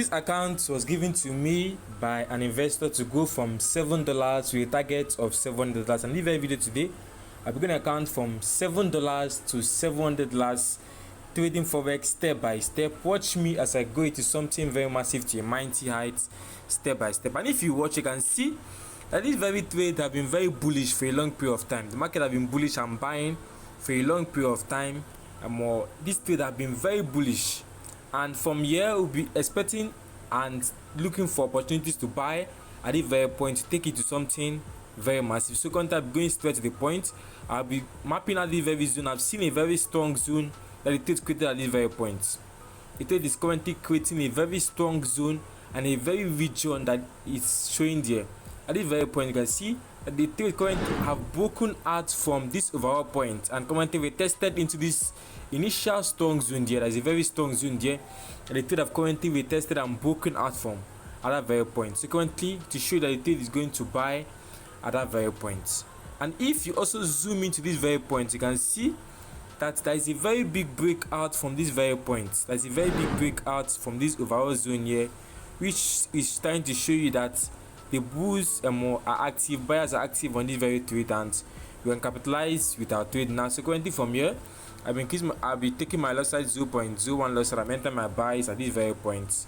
This account was given to me by an investor to go from $7 to a target of $700. And in this video today, I'll be going to account from $7 to $700 trading forex step by step. Watch me as I go into something very massive to a mighty height step by step. And if you watch, you can see that this very trade have been very bullish for a long period of time. The market have been bullish and buying for a long period of time. And this trade have been very bullish. And from here, we'll be expecting and looking for opportunities to buy at this very point to take it to something very massive. So currently I'll be going straight to the point. I'll be mapping out this very zone. I've seen a very strong zone that the trade created at this very point. The trade is currently creating a very strong zone and a very region that is showing there. At this very point, you can see that the trade currently have broken out from this overall point and currently we tested into this initial strong zone there. There's a very strong zone there and the trade have currently retested and broken out from at that very point. So currently, to show that the trade is going to buy at that very point. And if you also zoom into this very point, you can see that there is a very big breakout from this very point. There's a very big breakout from this overall zone here, which is trying to show you that the bulls are active, buyers are active on this very trade, and we can capitalize with our trade now. So currently from here, I'll be taking my loss size 0.01 loss, and I'm entering my buys at this very point.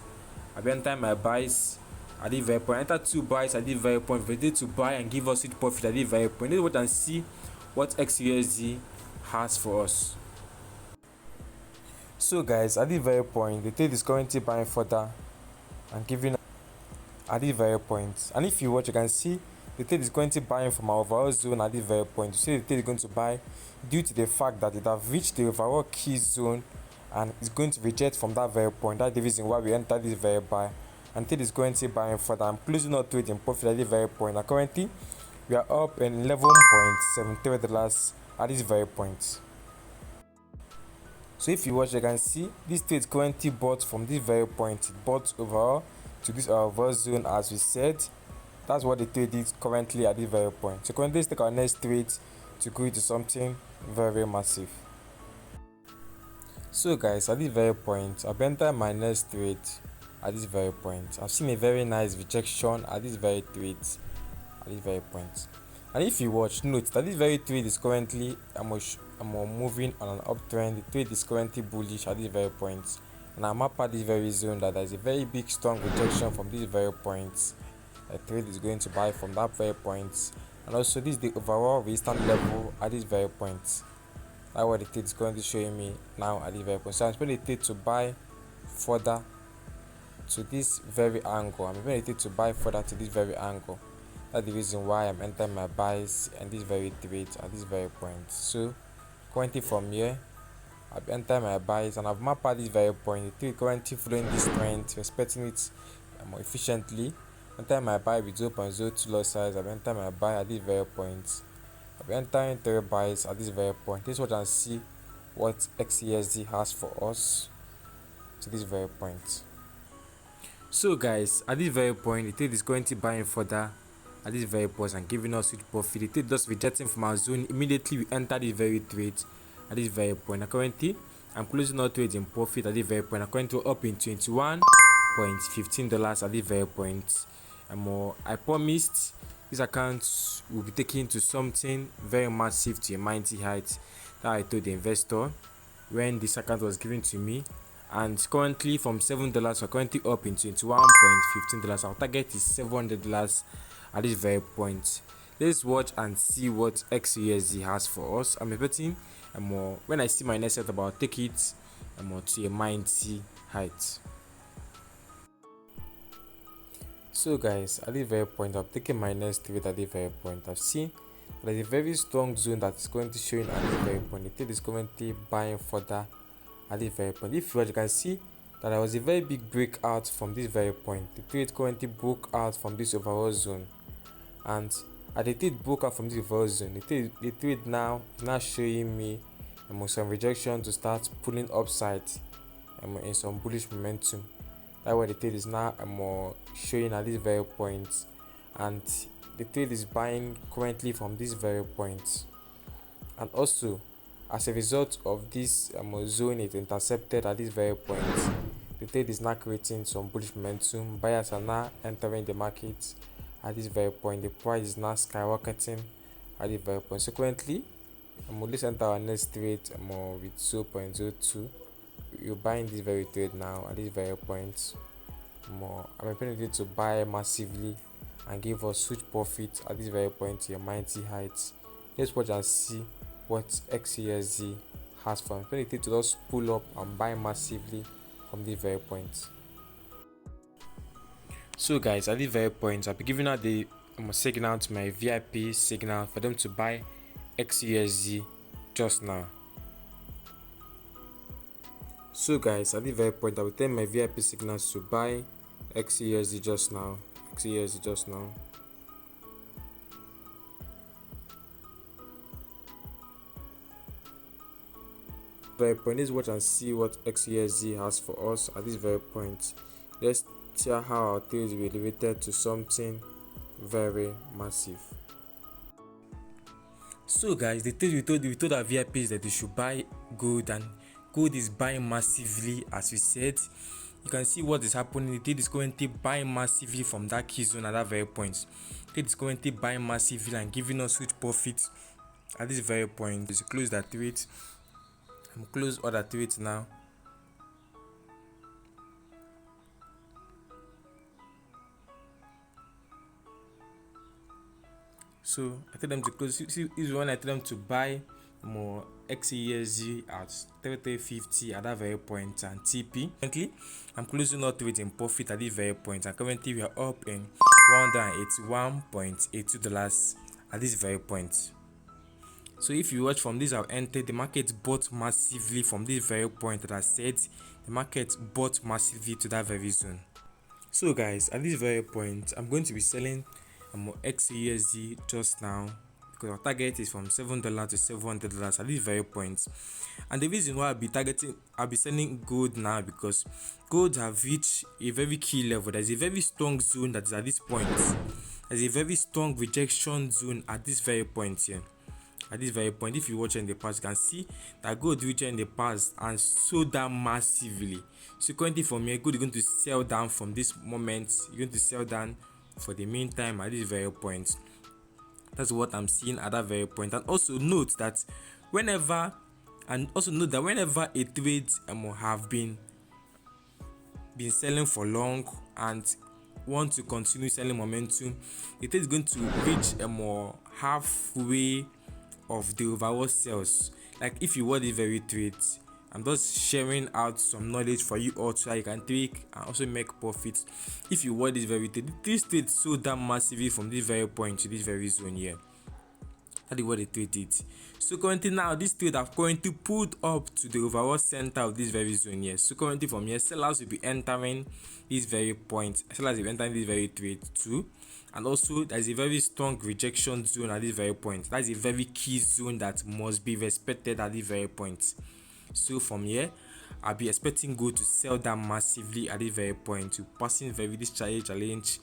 I'll be entering my buys at this very point. Enter 2 buys at this very point. Ready to buy and give us it profit at this very point. Let's wait and see what XUSD has for us. So guys, at this very point, the trade is currently buying further and giving at this very point. And if you watch, you can see the trade is currently buying from our overall zone at this very point. You see the trade is going to buy due to the fact that it have reached the overall key zone and it's going to reject from that very point. That's the reason why we enter this very buy. And trade is currently buying further. I'm closing our trade in profit at this very point. And currently we are up in $11.73 at this very point. So if you watch, you can see this trade currently bought from this very point. It bought overall to this overall zone as we said. That's what the trade is currently at this very point. So currently let's take our next trade to go into something very, very massive. So guys, at this very point, I've entered my next trade at this very point. I've seen a very nice rejection at this very trade at this very point. And if you watch, note that this very trade is currently moving on an uptrend. The trade is currently bullish at this very point. And I'm up at this very zone that there is a very big strong rejection from this very point. The trade is going to buy from that very point. And also this is the overall resistance level at this very point. That's what the trade is currently showing me now at this very point. So I'm expecting the trade to buy further to this very angle. I'm expecting the trade to buy further to this very angle. That's the reason why I'm entering my buys and this very trade at this very point. So currently from here, I've entered my buys and I've mapped at this very point. The trade currently following this trend, respecting it more efficiently. Enter my buy with 0.02 loss size. I've entered my buy at this very point. I've entering 3 buys at this very point. This is what I see what XUSD has for us to this very point. So guys, at this very point, the trade is going to buy further at this very point and giving us huge profit. The trade just rejecting from our zone. Immediately we enter this very trade at this very point. And currently I'm closing our trade in profit at this very point. I'm currently up in $21.15 at this very point. I promised this account will be taken to something very massive to a mighty height that I told the investor when this account was given to me. And currently from $7 we're currently up in $21.15. Our target is $700 at this very point. Let's watch and see what XUSD has for us. I'm expecting when I see my next setup, I'll take it to a mighty height. So guys, at this very point, I've taken my next trade at this very point. I've seen there's a very strong zone that is currently showing at this very point. The trade is currently buying further at this very point. If you watch, you can see that there was a very big breakout from this very point. The trade currently broke out from this overall zone, and as the trade broke out from this overall zone, the trade now is now showing me some rejection to start pulling upside in some bullish momentum. That's why the trade is now showing at this very point, and the trade is buying currently from this very point. And also as a result of this zone it intercepted at this very point, The trade is now creating some bullish momentum. Buyers are now entering the market at this very point. The price is now skyrocketing at this very point. So currently, let's enter our next trade with 0.02. You're buying this very trade now at this very point. I'm expecting to buy massively and give us huge profit at this very point to a mighty heights. Let's watch and see what XUSD has for. I'm expecting to just pull up and buy massively from this very point. So guys, at this very point, I'll be giving out the signal to my VIP signal for them to buy XUSD just now. So guys, at this very point, I will tell my VIP signals to buy XUSD just now. XUSD just now. Very point. Let's watch and see what XUSD has for us at this very point. Let's see how our trades will be elevated to something very massive. So guys, the trade we told our VIPs that they should buy gold, and gold is buying massively. As we said, you can see what is happening. The trade is currently buying massively from that key zone at that very point. The trade is currently buying massively and giving us huge profits at this very point. Let's close that trade. I'm close other trades now. So I tell them to close. See, this is when I tell them to buy more XUSD at 3350 at that very point, and TP. Currently, I'm closing out trades in profit at this very point, and currently we are up in $181.82 at this very point. So if you watch from this, I've entered the market bought massively from this very point that I said. The market bought massively to that very zone. So guys, at this very point, I'm going to be selling XUSD just now because our target is from $7 to $700 at this very point. And the reason why I'll be selling gold now, because gold have reached a very key level. There's a very strong zone that is at this point. There's a very strong rejection zone at this very point here. At this very point, if you watch in the past, you can see that gold reached in the past and sold down massively. So currently from here, gold is going to sell down from this moment. You're going to sell down for the meantime at this very point. That's what I'm seeing at that very point. And also note that whenever a trade have been selling for long and want to continue selling momentum, the trade is going to reach halfway of the overall sales. Like if you want the very trade, I'm just sharing out some knowledge for you all so you can take and also make profits. If you want this very trade, this trade sold down massively from this very point to this very zone here. That is what the trade did. So currently now, this trade have currently pulled up to the overall center of this very zone here. So currently from here, sellers will be entering this very point. Sellers will be entering this very trade too. And also there is a very strong rejection zone at this very point. That is a very key zone that must be respected at this very point. So from here, I'll be expecting gold to sell down massively at this very point, to passing this challenge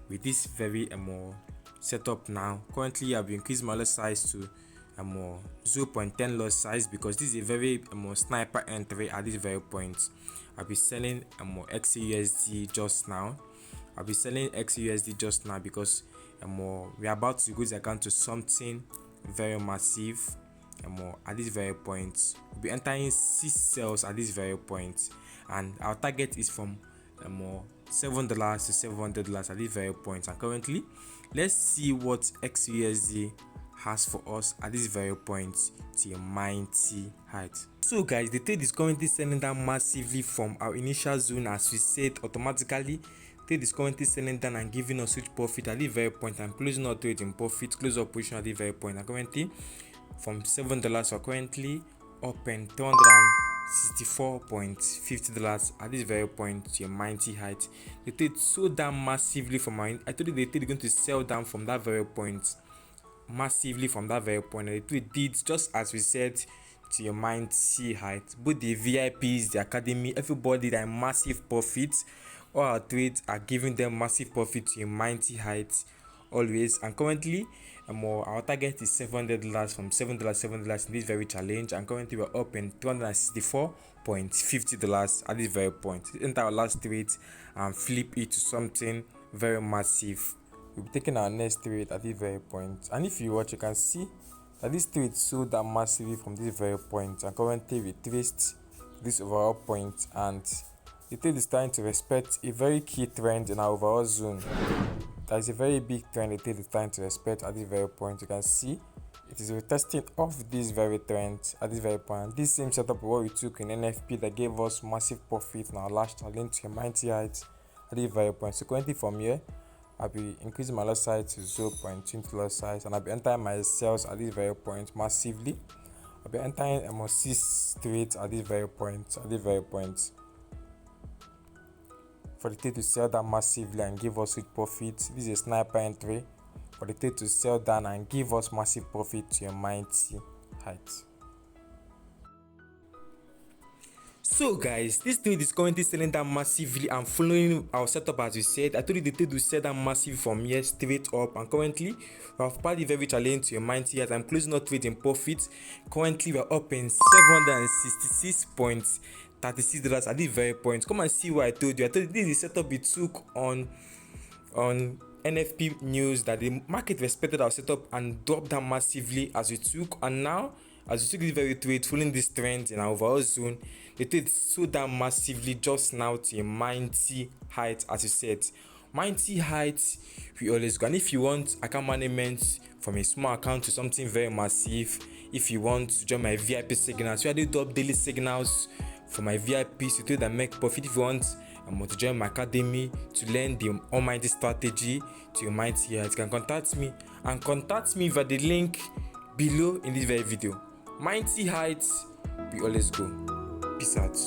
with this very setup now. Currently, I've increased my lot size to 0.10 lot size because this is a very sniper entry at this very point. I'll be selling XUSD just now. Because we are about to go to account to something very massive. At this very point, we'll be entering 6 sales at this very point, and our target is from $7 to $700 at this very point. And currently, let's see what XUSD has for us at this very point to a mighty height. So guys, the trade is currently selling down massively from our initial zone. As we said, automatically trade is currently selling down and giving us huge profit at this very point. I'm closing our trade in profit, close our position at this very point. And currently from $7 are currently up in $264.50 at this very point to a mighty height. The trade sold down massively from I told you the trade is going to sell down from that very point, massively from that very point. And the trade did just as we said, to a mighty height. Both the VIPs, the academy, everybody did a massive profit. All our trades are giving them massive profit to a mighty height always. And currently more. Our target is $700 from $7 in this very challenge, and currently we're up in $264.50 at this very point. Enter our last trade and flip it to something very massive. We'll be taking our next trade at this very point, and if you watch, you can see that this trade sold that massively from this very point, and currently we traced this overall point, and the trade is trying to respect a very key trend in our overall zone. There is a very big trend the trade is trying to respect at this very point. You can see it is retesting off this very trend at this very point. This same setup of what we took in NFP that gave us massive profit in our last challenge to a mighty height at this very point. So currently from here, I'll be increasing my lot size to 0.20 lot size, and I'll be entering my sales at this very point massively. I'll be entering almost 6 trades at this very point. For the trade to sell down massively and give us huge profit. This is a sniper entry for the trade to sell down and give us massive profit to a mighty height. So guys, this trade is currently selling down massively and following our setup as we said. I told you the trade will sell down massive from here straight up, and currently we have passed the very challenge to a mighty height. I'm closing our trade in profit. Currently we're up in $766.36 at this very point. Come and see what I told you. I told you this is the setup we took on NFP news, that the market respected our setup and dropped down massively as we took, and now as we took this very trade following this trend in our overall zone, the trade sold down massively just now to a mighty height. As you said, mighty heights we always go. And if you want account management from a small account to something very massive, if you want to join my VIP signals, I do drop daily signals for my VIPs to trade and make profit. If you want to join my academy to learn the almighty strategy to your mighty heights, you can contact me via the link below in this very video. Mighty heights we always go. Peace out.